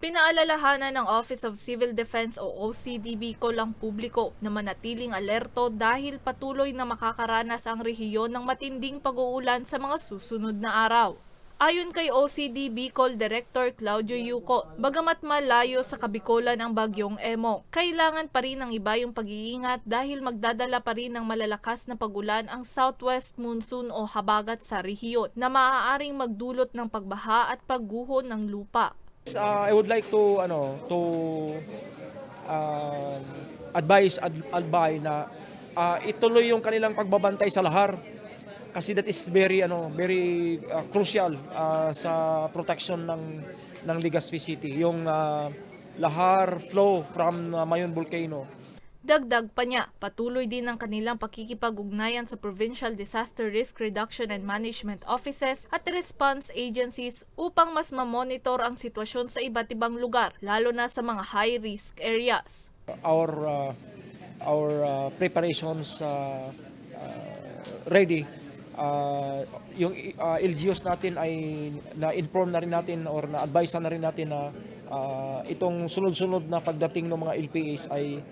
Pinaalalahanan ng Office of Civil Defense o OCD Bicol ang publiko na manatiling alerto dahil patuloy na makakaranas ang rehiyon ng matinding pag-uulan sa mga susunod na araw. Ayon kay OCD Bicol Director Claudio Yuko, bagamat malayo sa Kabikolan ang bagyong Emong, kailangan pa rin ng iba yung pag-iingat dahil magdadala pa rin ng malalakas na pag-ulan ang southwest monsoon o habagat sa rehiyon na maaaring magdulot ng pagbaha at pagguho ng lupa. I would like to advise Albay na ituloy yung kanilang pagbabantay sa lahar kasi that is very crucial sa protection ng Legazpi City, yung lahar flow from Mayon Volcano. Dagdag pa niya, patuloy din ang kanilang pakikipag-ugnayan sa Provincial Disaster Risk Reduction and Management Offices at response agencies upang mas mamonitor ang sitwasyon sa iba't ibang lugar, lalo na sa mga high-risk areas. Our preparations ready. Yung LGUs natin ay na-inform na rin natin or na-advise na rin natin na itong sunod-sunod na pagdating ng mga LPAs ay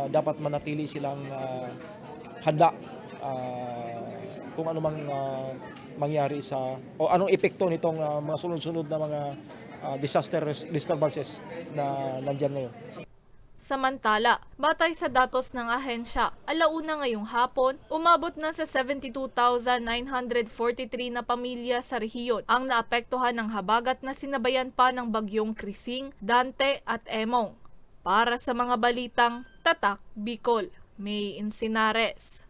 dapat manatili silang handa kung ano mang mangyari o anong epekto nitong mga sunod-sunod na mga disaster disturbances na nandyan ngayon. Samantala, batay sa datos ng ahensya, alauna ngayong hapon, umabot na sa 72,943 na pamilya sa rehiyon ang naapektuhan ng habagat na sinabayan pa ng bagyong Krising, Dante at Emong. Para sa mga balitang Tatak Bicol, May Insinares.